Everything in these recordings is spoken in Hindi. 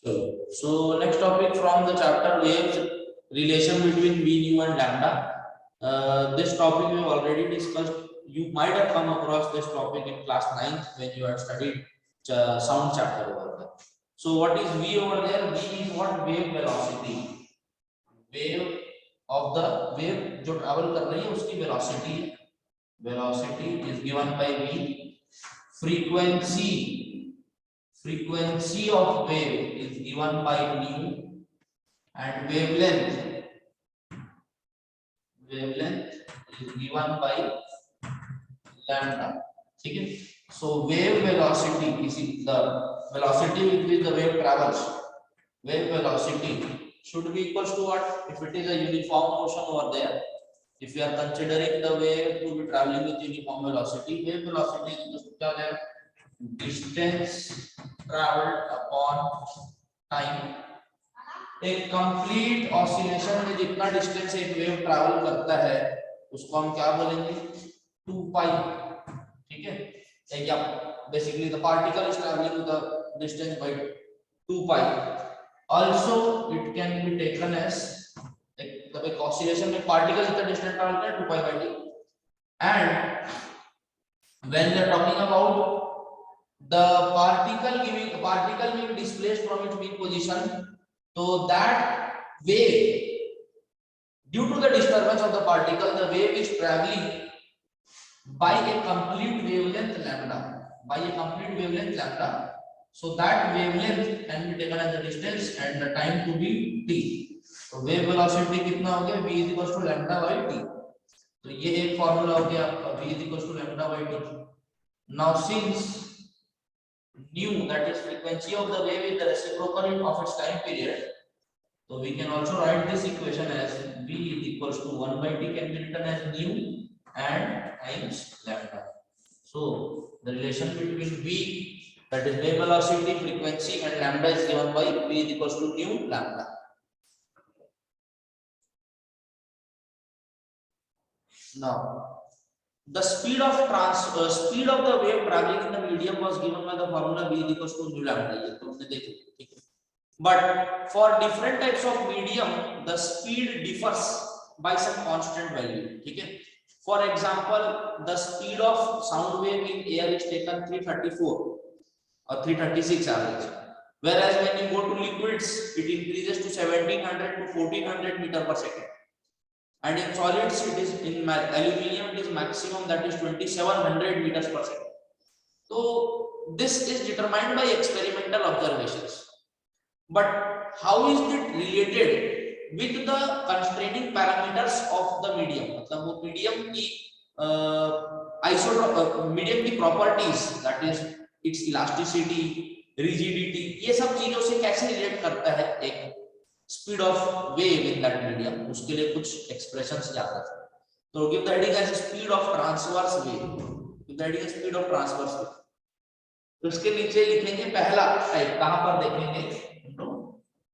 So next topic from the chapter waves, relation between v nu and lambda. This topic we have already discussed. You might have come across this topic in class 9th when you had studied sound chapter over there. So what is v over there? V is what? Wave velocity. Wave of the wave जो travel कर रही है उसकी velocity. Velocity is given by v. Frequency of wave is given by mu, and wavelength is given by lambda. ठीक है. So wave velocity is the velocity with which the wave travels. Wave velocity should be equals to what? If it is a uniform motion over there, if you are considering the wave to be traveling with uniform velocity, wave velocity is equals to क्या है? Distance traveled upon time. एक कंप्लीट ऑसिलेशन में जितना डिस्टेंस एक वेव ट्रैवल करता है उसको हम क्या बोलेंगे? 2 पाई. ठीक है. या basically the particle is travelling with the distance by 2 pi. Also it can be taken as एक ऑसिलेशन में पार्टिकल इतना डिस्टेंस ट्रैवल करता है 2 pi by t. And when we are talking about the particle being displaced from its mean position, so that wave, due to the disturbance of the particle, the wave is traveling by a complete wavelength lambda. So that wavelength can be taken as the distance and the time to be t. तो wave velocity कितना हो गया? v is equals to lambda by t. तो ये एक फॉर्मूला हो गया आपका, v is equals to lambda by t. Now since nu, that is frequency of the wave, is the reciprocal of its time period, so we can also write this equation as v is equals to 1 by t can be written as nu and times lambda. So the relation between v, that is wave velocity, frequency and lambda, is given by v is equals to nu lambda. Now the speed of the wave traveling in the medium was given by the formula v is equals to nu lambda. ये तो हमने देखा. ठीक है. But for different types of medium, the speed differs by some constant value. ठीक है. For example, the speed of sound wave in air is taken 334 or 336 average, whereas when you go to liquids, it increases to 1700 to 1400 meter per second. And in solids, it is in aluminium, it is maximum, that is 2700 meters per second. So this is determined by experimental observations. But how is it related with the constraining parameters of the medium? मतलब वो medium की medium की properties, that is its elasticity, rigidity, ये सब चीजों से कैसे relate करता है एक speed of wave in that medium? उसके लिए कुछ expressions याद रखना. तो give the heading as speed of transverse wave. Give the heading as speed of transverse wave. तो इसके नीचे लिखेंगे पहला टाइप. कहां पर देखेंगे?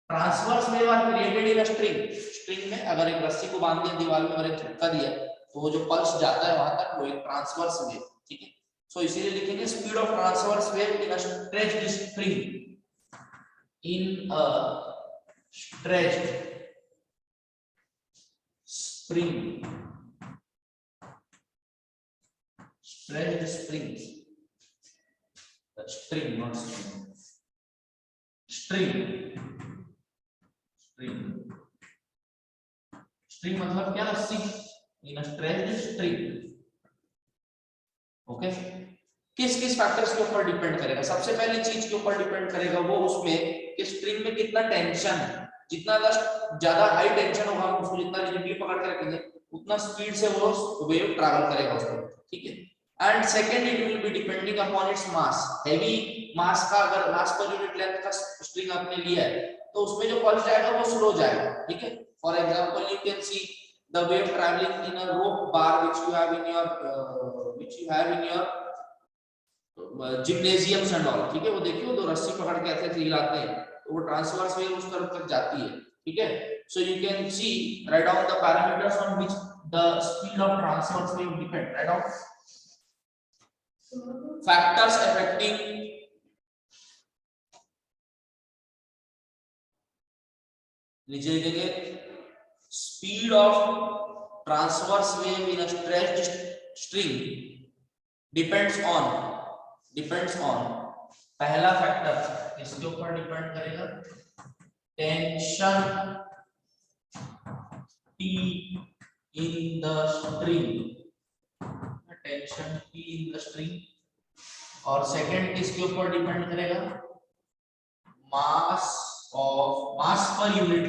Transverse wave are created in a string में अगर एक रस्सी को बांध दिया दीवार में और एक झटका दिया तो वो जो पल्स जाता है वहां तक, वो एक ट्रांसवर्स वेव. ठीक है. सो इसीलिए लिखेंगे speed of transverse wave in a stretched spring. In a stretched spring. Stretched springs. String, not spring. String. String मतलब क्या? रस्सी. In a stretched string. Okay. किस किस फैक्टर्स के ऊपर डिपेंड करेगा? सबसे पहली चीज के ऊपर डिपेंड करेगा वो उसमें कि स्ट्रिंग में कितना टेंशन है. जितना ज्यादा हाई टेंशन होगा उसको जितना रिजिडली पकड़ के रखेंगे उतना स्पीड से वो वेव ट्रैवल करेगा उसमें. ठीक है. And second, it will be depending upon its mass. Heavy mass का अगर मास पर यूनिट लेंथ का स्ट्रिंग आपने लिया है तो उसमें जो पल्स जाएगा वो स्लो जाएगा. ठीक है. For example you can see the wave travelling in a rope bar which you have in your gymnasiums and all. ठीक है. वो देखिए वो रस्सी पकड़ के ऐसे हिलाते हैं तो वो ट्रांसवर्स वेव उस तरफ तक जाती है. ठीक है. So you can see, write down the parameters on which the speed of transverse wave depend. Write down factors affecting नीचे लिखेंगे speed of transverse wave in a stretched string depends on पहला फैक्टर इसके ऊपर डिपेंड करेगा tension T in the string, tension T in the string, और सेकंड किसके ऊपर डिपेंड करेगा mass per unit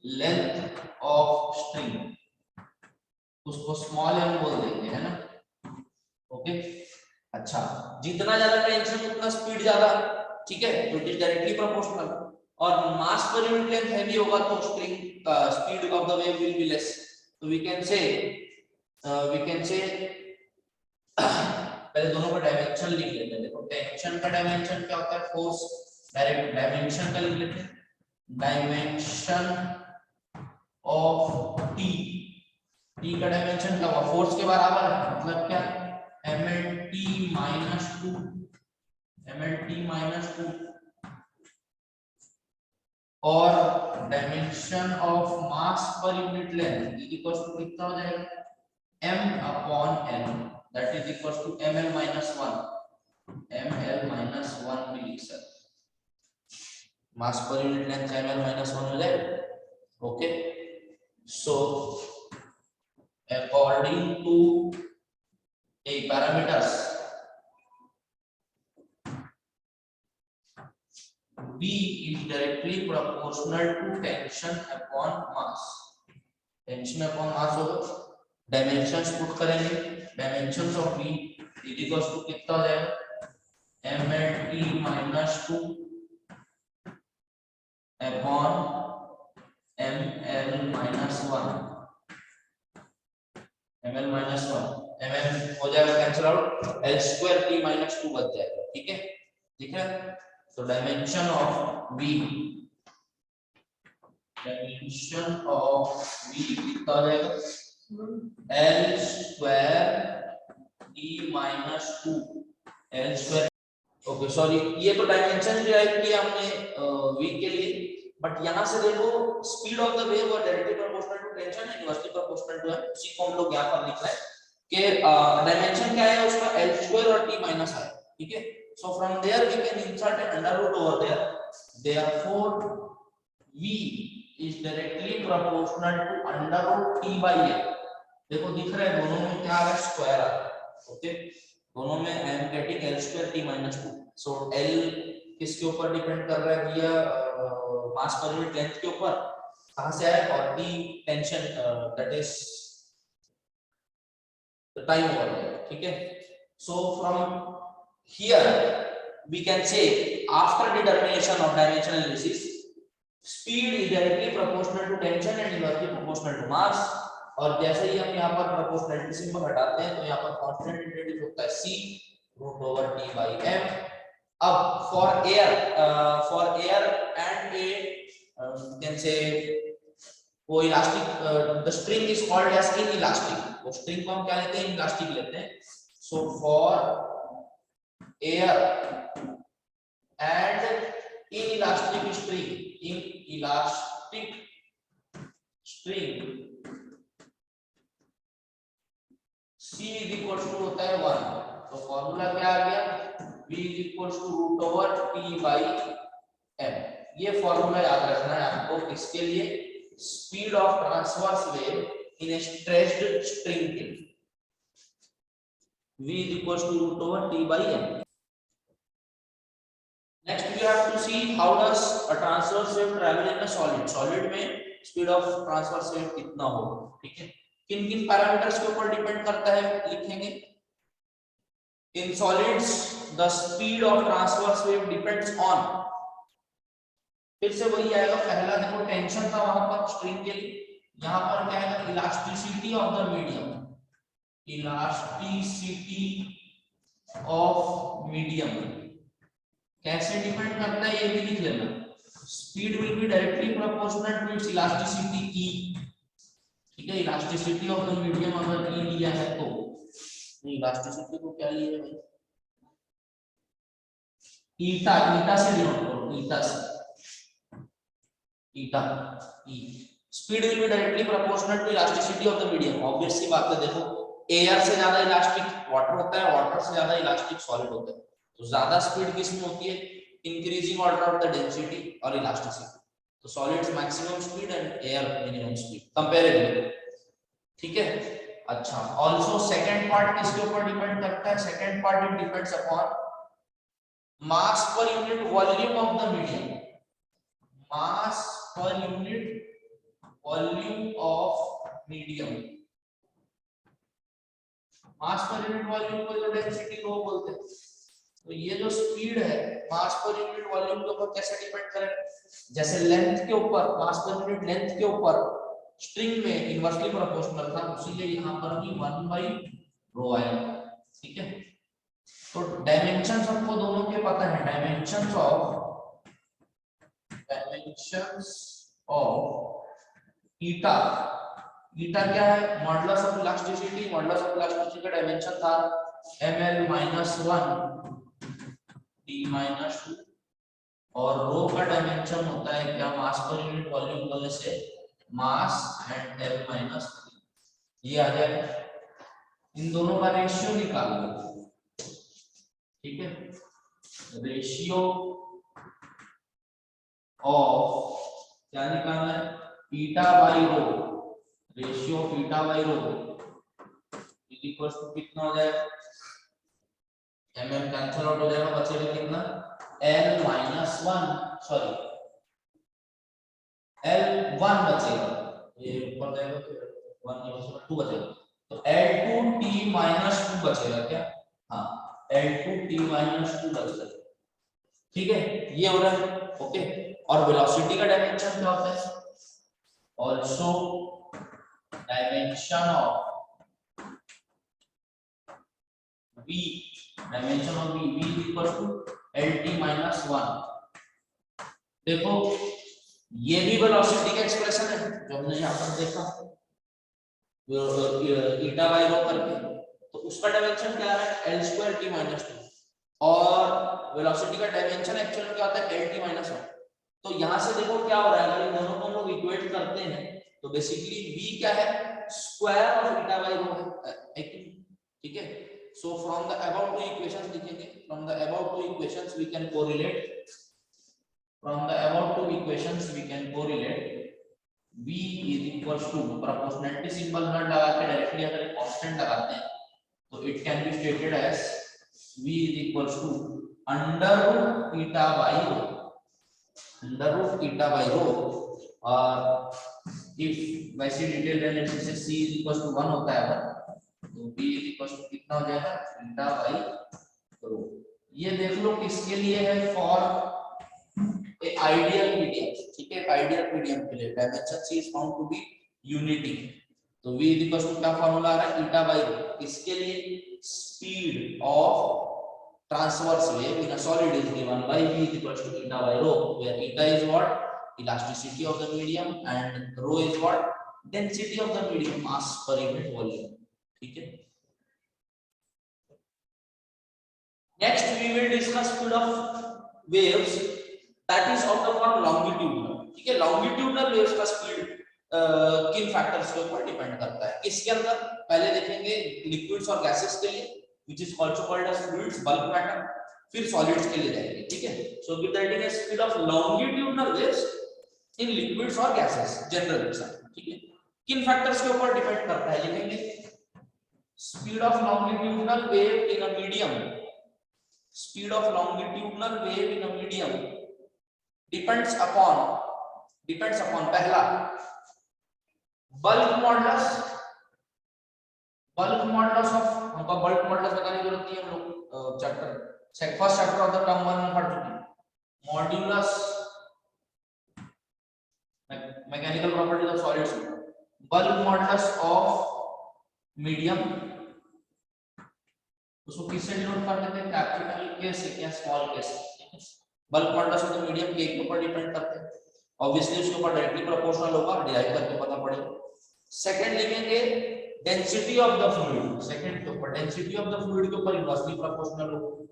length of string, उसको स्मॉल m बोल देंगे, है ना। ओके अच्छा, जितना ज्यादा टेंशन उतना स्पीड ज्यादा, ठीक है, तो इट इज डायरेक्टली प्रोपोर्शनल। और मास पर यूनिट लेंथ हैवी होगा तो string speed of the wave will be less. तो वी कैन से पहले दोनों का डायमेंशन लिख लेते हैं। देखो टेंशन का डायमेंशन क्या होता है, फोर्स, डायरेक्ट डायमेंशन का लिख लेते हैं, डायमेंशन ऑफ टी, टी का डायमेंशन क्या होगा, फोर्स के बराबर है, मतलब क्या mlt minus 2 और dimension of mass per unit length equals to कितना हो जाएगा m/l, that is equals to ml minus 1 भी लिख सकते, मास per unit length ml minus 1 हो जाएगा। Okay so according to a parameters V is directly proportional to tension upon mass, tension upon mass होगा, dimensions पुट करेंगे, dimensions of V is equals to कितना हो जाएगा mlt minus 2 upon ml minus 1 mm हो जाएगा cancel out, l square t minus 2 बच जाएगा, ठीक है, ठीक है। तो डायमेंशन ऑफ v कितना हो जाएगा l square t minus 2 l square। Okay sorry, ये तो डायमेंशन डिराइव किया हमने v के लिए, बट यहां से देखो स्पीड ऑफ द वेव और डायरेक्टली प्रोपोर्शनल टू टेंशन है, इनवर्सली प्रोपोर्शनल टू है, उसी को हम लोग यहां पर लिख रहे हैं कि डायमेंशन क्या है उसका l स्क्वायर और t माइनस है, ठीक है। So from there we can insert an under root over there, therefore v is directly proportional to under root t by l। देखो दिख रहा है दोनों में क्या आ रहा है, स्क्वायर आ रहा है, ओके, दोनों में I am getting l square t minus 2। So l किसके ऊपर डिपेंड कर रहा है भैया, मास पर यूनिट लेंथ के ऊपर, कहां से आया, और T tension that is the time over there, ठीक है। So from here we can say after determination of dimension analysis speed is directly proportional to tension and inversely proportional to mass. और जैसे ही हम यहाँ पर प्रोपोर्शनलिटी सिंबल हटाते हैं तो यहाँ पर कांस्टेंट इंट्रोड्यूस होता है c root over t by m। अब for air and a can say वो इलास्टिक, the string is called as inelastic, वो स्ट्रिंग को हम क्या लेते हैं, इलास्टिक लेते हैं। So for air and inelastic string c is equals to होता है 1, तो फॉर्मूला क्या आ गया, v is equals to root over t by m। ये फॉर्मूला याद रखना है आपको, इसके लिए speed of transverse wave in A stretched string के लिए v is equals to root over t by m। next we have to see how does a transverse wave travel in a solid में स्पीड ऑफ ट्रांसवर्स वेव कितना हो, ठीक है, किन किन पैरामीटर्स के ऊपर डिपेंड करता है लिखेंगे। In solids the speed of transverse wave depends on, फिर से वही आएगा, पहला देखो टेंशन था वहां पर स्ट्रिंग के लिए, यहां पर क्या है elasticity of the medium, elasticity of medium कैसे डिपेंड करता है ये भी लिख लेना, speed will be directly proportional to its elasticity E, ठीक है। इलास्टिसिटी ऑफ द मीडियम अगर E लिया है तो इलास्टिसिटी को क्या लिया है भाई, ईटा से डिनोट करो, ईटा से, eta E. Speed will be directly proportional to elasticity of the medium. Obvious सी बात है, देखो एयर से ज्यादा इलास्टिक वाटर होता है, वाटर से ज्यादा इलास्टिक सॉलिड होता है, तो ज्यादा स्पीड किसमें होती है? Increasing order of the density और इलास्टिसिटी. तो solids maximum speed and air minimum speed comparably. ठीक है. अच्छा, ऑल्सो सेकंड पार्ट किसके ऊपर डिपेंड करता है? Second part it depends upon mass per unit volume of the medium. Mass per unit volume of medium. Mass per unit volume को जो डेंसिटी रो बोलते हैं. तो ये जो स्पीड है मास पर यूनिट वॉल्यूम के ऊपर कैसे डिपेंड करेगा? जैसे लेंथ के ऊपर, मास पर यूनिट लेंथ के ऊपर स्ट्रिंग में इनवर्सली प्रोपोर्शनल था, इसीलिए यहाँ पर भी 1/ρ आएगा. ठीक है. तो डायमेंशंस आपको दोनों के पता है. Dimensions of eta. ईटा क्या है? Modulus of elasticity. Modulus of elasticity का डायमेंशन था ml -1 d -2 और रो का डायमेंशन होता है क्या? मास पर यूनिट वॉल्यूम वाले से मास एंड L -3. ये आ जाएगा. इन दोनों का रेशियो निकाल लो. ठीक है. रेशियो ऑफ क्या निकालना है? Eta by rho. Ratio of eta by rho is equal to कितना हो जाएगा? mm कैंसिल आउट हो जाएगा, बचेगा कितना? L -1 सॉरी L1 बचेगा. ये ऊपर जाएगा तो 1 की बचेगा 2 बचेगा. तो L2t -2 बचेगा क्या? हाँ, L2t -2 बचेगा. ठीक है. ये हो रहा है. ओके. और वेलोसिटी का डायमेंशन क्या होता है? Also dimension of v, dimension of v is equal to lt -1. देखो ये भी वेलोसिटी का एक्सप्रेशन है जो हमने यहाँ पर देखा ईटा बाई रो करके. तो उसका डायमेंशन क्या है? L2 t -2. और वेलोसिटी का डायमेंशन एक्चुअली क्या होता है? lt -1. तो यहाँ से देखो क्या हो रहा है, अगर इन दोनों को हम लोग इक्वेट करते हैं तो बेसिकली v क्या है? Square of eta by rho है. ठीक है. So from the above two equations लिखेंगे. From the above two equations we can correlate. From the above two equations we can correlate v is equals to proportionality symbol न लगा के डायरेक्टली अगर एक कांस्टेंट लगाते हैं तो it can be stated as v is equals to under root eta by rho. Under root eta by rho. और if वैसे डिटेल एनालिसिस से c is equals to 1 होता है तो b is equals to कितना हो जाएगा? eta by rho. ये देख लो किसके लिए है? For a ideal medium. ठीक है. आइडियल मीडियम के लिए dimension c is found to be unity. तो v is equals to क्या फॉर्मूला आ रहा है? eta by rho. इसके लिए speed of transverse wave in a solid is given by v is equals to eta by rho, where eta is what? Elasticity of the medium and rho is what? Density of the medium, mass per unit volume. ठीक है. Next we will discuss speed of waves that is of the form longitudinal. ठीक है. longitudinal waves का स्पीड किन फैक्टर्स के ऊपर डिपेंड करता है? इसके अंदर पहले देखेंगे लिक्विड्स और गैसेस के लिए which is also called as fluids, bulk matter. फिर सॉलिड्स के लिए जाएंगे. ठीक है. so getting a speed of longitudinal waves in liquids or gases general example. ठीक है. किन फैक्टर्स के ऊपर डिपेंड करता है? लिखेंगे speed of longitudinal wave in a medium. Speed of longitudinal wave in a medium depends upon पहला bulk modulus. bulk modulus of हमको bulk modulus बताने की जरूरत नहीं है. हम लोग chapter first chapter of the term 1 में पढ़ चुके हैं. Modulus mechanical properties of solids. bulk modulus of medium उसको किससे डिनोट करते थे? कैपिटल के से या स्मॉल के से. bulk modulus of the medium के ऊपर डिपेंड करते हैं. ऑब्वियसली उसके ऊपर डायरेक्टली प्रोपोर्शनल होगा, डिराइव करके पता पड़ेगा. सेकंड लिखेंगे density of the fluid. Second के ऊपर डेंसिटी ऑफ द फ्लूइड के ऊपर इनवर्सली प्रोपोर्शनल होगा.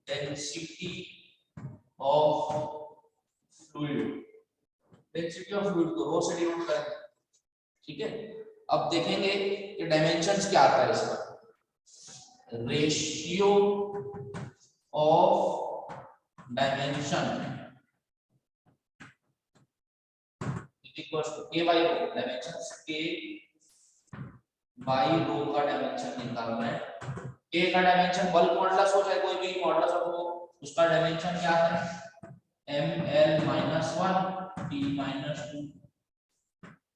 Density of fluid density of fluid को रो से डिनोट करेंगे, ठीक है। अब देखेंगे कि डायमेंशंस क्या आता है इसका। Ratio of dimension equals to k by rho, dimensions k by rho का डायमेंशन निकालना है। k का डायमेंशन बल्क मॉडुलस हो चाहे कोई भी मॉडुलस हो, उसका डायमेंशन क्या है ml minus 1 t minus 2,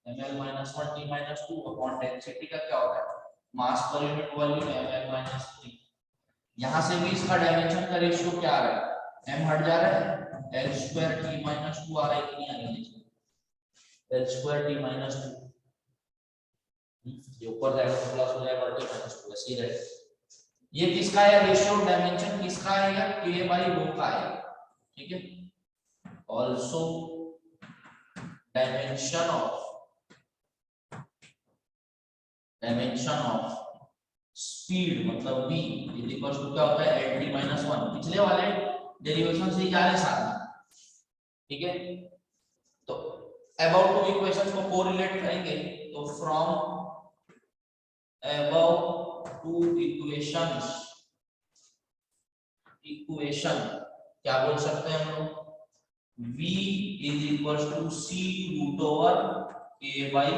ml minus 1 t minus 2 upon density का क्या होता है मास per unit volume ml minus 3। यहां से भी इसका डायमेंशन का रेशियो क्या आ रहा है, m हट जा रहा है, l square t minus 2 आ रहा है कि नहीं आ रहा है, l square t minus 2 ये ऊपर जाएगा तो प्लस हो जाएगा t minus 2 ऐसे ही रहेगा। ये किसका है रेशियो डायमेंशन किसका है, या k बाई रो का है, ठीक है। Also dimension of speed मतलब v इज इक्वल टू क्या होता है lt minus 1, पिछले वाले डेरिवेशन से ही आ रहे साथ में, ठीक है। तो अबाउट टू इक्वेशंस को कोरिलेट करेंगे तो फ्रॉम above two इक्वेशन क्या बोल सकते हैं हम लोग, v is equal to c root over k by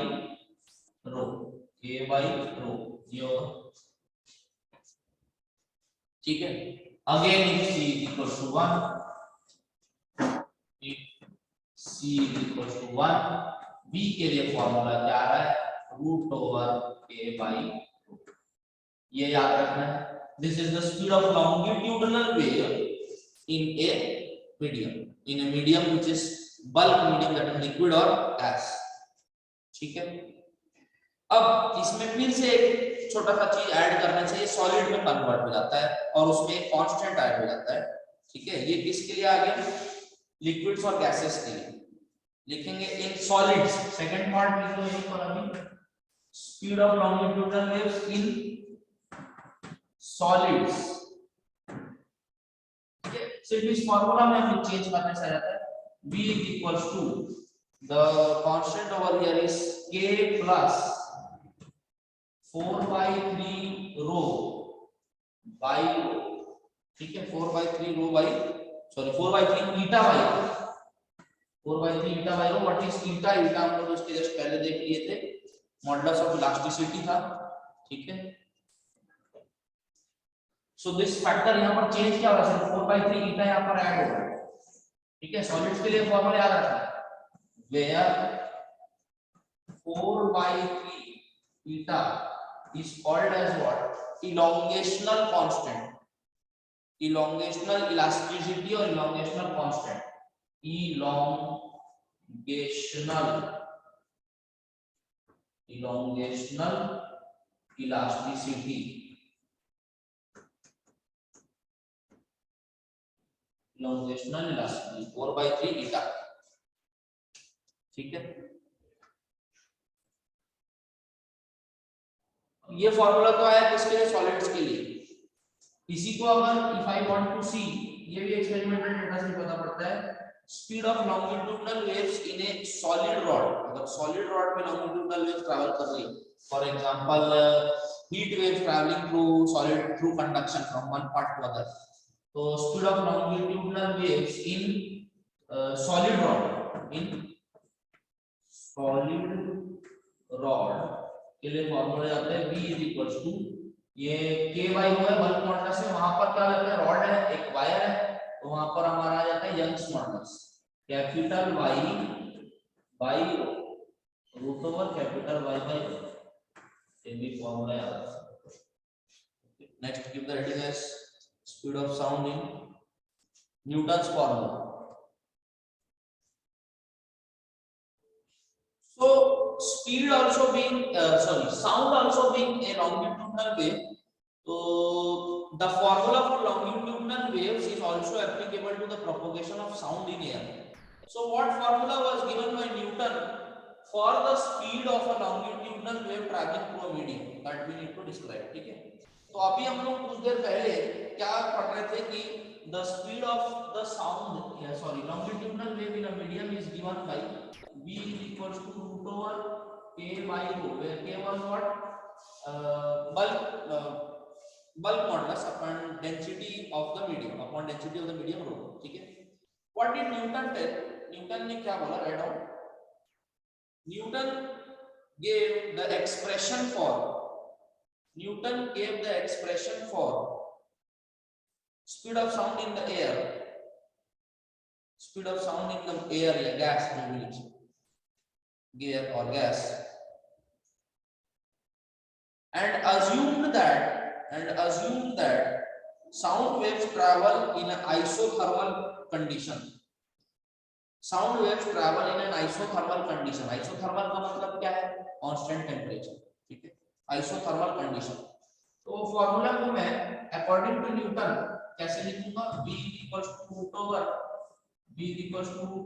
rho, k by rho ये, ठीक है। Again if c equal to 1, if c equal to 1, v के लिए फॉर्मूला क्या आ रहा है root over k by rho, ये याद रखना है। This is the speed of longitudinal wave in a medium, in a medium which is bulk medium that is liquid or gas, ठीक है। अब इसमें फिर से एक छोटा सा चीज ऐड करने से ये सॉलिड में कन्वर्ट हो जाता है और उसमें एक कांस्टेंट ऐड हो जाता है, ठीक है। ये किसके लिए आ गया, लिक्विड्स और गैसेस के लिए। लिखेंगे इन सॉलिड्स, सेकंड पार्ट लिख लो यहीं पर अभी, speed of longitudinal waves in solids, सिर्फ इस फार्मूला में हम चेंज करने से आ जाता है v is equals to the constant over here is k plus 4 by 3 rho by रो, ठीक है। 4 by 3 rho by sorry 4 by 3 eta by 4 by 3 eta by rho. What is eta, eta हम लोग इसके जस्ट पहले देख लिए थे, मॉडुलस ऑफ इलास्टिसिटी था, ठीक है। सो दिस फैक्टर यहां पर चेंज क्या हो रहा है, 4 by 3 ईटा यहां पर ऐड हो रहा है, ठीक है। सॉलिड्स के लिए फॉर्मूला याद रखना है, where 4 by 3 eta is called as what, elongational constant, elongational elasticity or elongational constant, elongational elasticity, elongational elasticity 4 by 3 ईटा, ठीक है। ये फॉर्मूला तो आया किसके लिए, सॉलिड्स के लिए। इसी को अगर if I want to see, ये भी एक्सपेरिमेंटल डेटा से पता पड़ता है, speed of longitudinal waves in a solid rod, अगर सॉलिड रॉड में लॉन्गिट्यूडिनल वेव्स ट्रैवल कर रही है, for example heat waves travelling through solid through conduction from one part to other, तो speed of longitudinal waves in solid rod, in solid rod के लिए फॉर्मूला आता है v इज इक्वल्स टू, ये k बाई रो है बल्क मॉडुलस है, वहां पर क्या लेते हैं रॉड है एक वायर है, तो वहां पर हमारा आ जाता है Young's modulus, capital Y by rho root over capital Y by rho, ये भी फॉर्मूला याद रखना। Next give the heading as speed of sound in Newton's formula. So speed also being sound also being a longitudinal wave, so the formula for longitudinal waves is also applicable to the propagation of sound in air. So what formula was given by Newton for the speed of a longitudinal wave traveling through a medium, that we need to describe, ठीक है। तो अभी हम लोग कुछ देर पहले क्या पढ़ रहे थे कि the speed of the sound, longitudinal wave in a medium is given by v is equals to root over k by rho, where k was what, bulk modulus upon density of the medium rho. ठीक है. What did Newton tell? Newton ने क्या बोला? Write down. Newton gave the expression for speed of sound in the air या gas or gas, and assumed that sound waves travel in an isothermal condition. Isothermal का मतलब क्या है? Constant temperature. ठीक है, आइसोथर्मल कंडीशन. तो फॉर्मूला को मैं अकॉर्डिंग टू न्यूटन कैसे लिखूंगा? v equals to root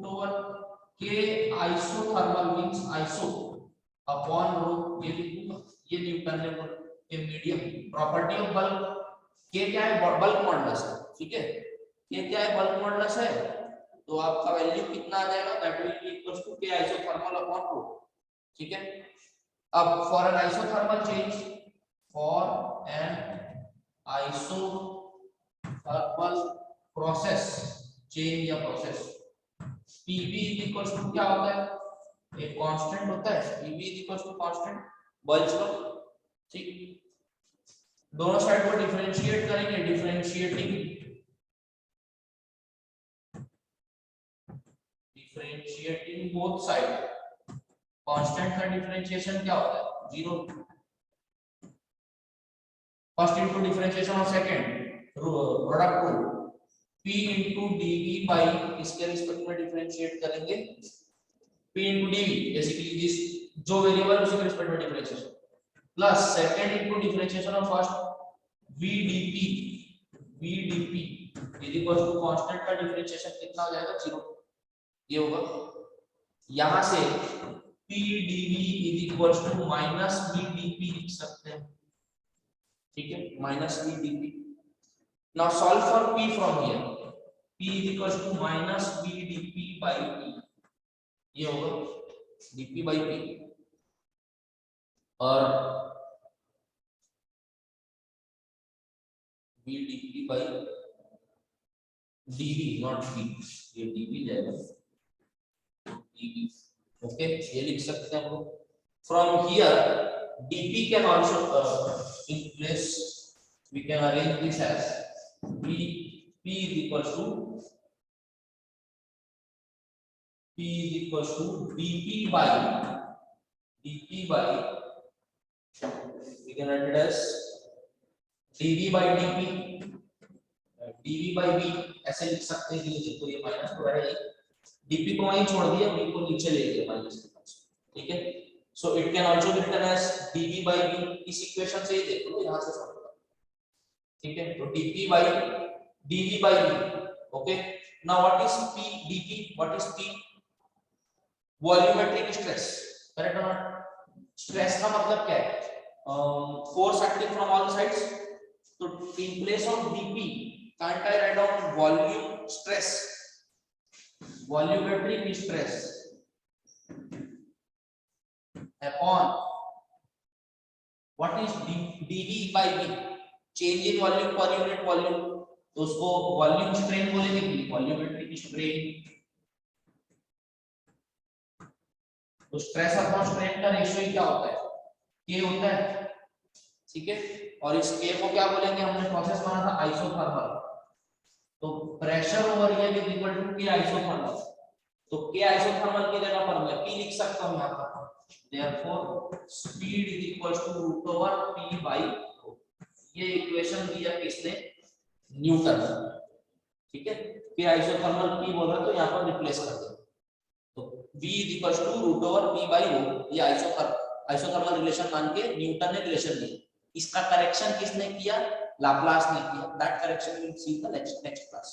over k isothermal means iso upon rho, ये लिखूंगा. ये न्यूटन ने बोला कि medium property of bulk, k क्या है? बल्क मॉडुलस है. ठीक है, k क्या है? बल्क मॉडुलस है. तो आपका वैल्यू कितना आ जाएगा? That will be equals to k isothermal upon rho. ठीक है. अब for an isothermal process change या process, pv is equals to क्या होता है? एक कांस्टेंट होता है. pv is equals to constant bulk लो. ठीक, दोनों साइड को डिफरेंशिएट करेंगे. Differentiating both side. कांस्टेंट का डिफरेंशिएशन क्या होता है? 0. First into differentiation of second product rule p into dv by इसके रिस्पेक्ट में डिफरेंशिएट करेंगे. p into dv basically this जो वेरिएबल उसी के रिस्पेक्ट में differentiation plus second into differentiation of first v dp is equal to constant का डिफरेंशिएशन कितना हो जाएगा? 0. ये होगा. यहां से p dv is equal to minus v dp लिख सकते हैं. ठीक है, minus v dp. Now solve for p from here. p is equals to minus v dp by p. ये होगा dp by p और v dp by dv, not p. ये dv जाएगा dv. ओके, ये लिख सकते हैं हम लोग. From here dp can also in place we can arrange this as p is equals to dp by we can write it as dv by dp dv by v ऐसे लिख सकते हैं. तो ये माइनस हो रहा है, dp को वहीं छोड़ दिया, v को नीचे ले गए माइनस के पास. ठीक है, so it can also be written as dv by v. इस इक्वेशन से ही देखो, यहां से सॉल्व करो. ठीक है, तो dp by dv by v. Okay, now what is p dp? What is p? Volumetric stress. Correct और नॉट? स्ट्रेस का मतलब क्या है? Force acting from all sides. तो in place of dp can't I write down volume stress, volumetric stress upon what is dv by v? Change in volume per unit volume. तो उसको वॉल्यूम स्ट्रेन बोलेंगे, वॉल्यूमेट्रिक स्ट्रेन. तो स्ट्रेस अपॉन स्ट्रेन का रेशियो क्या होता है? k होता है. ठीक है, और इस k को क्या बोलेंगे? हमने प्रोसेस माना था आइसोथर्मल. तो pressure over here is equal to k isothermal. तो k आइसोथर्मल की जगह पर मैं p लिख सकता हूं यहां पर. Therefore speed is equal to root over p by rho. ये इक्वेशन दिया किसने? न्यूटन. ठीक है, k आइसोथर्मल p बोल रहा तो यहां पर रिप्लेस कर दो. तो v is equal to root over p by rho. ये आइसोथर्मल रिलेशन मान के न्यूटन ने रिलेशन दिया. इसका करेक्शन किसने किया? लाप्लास ने किया. That correction will see in the next class.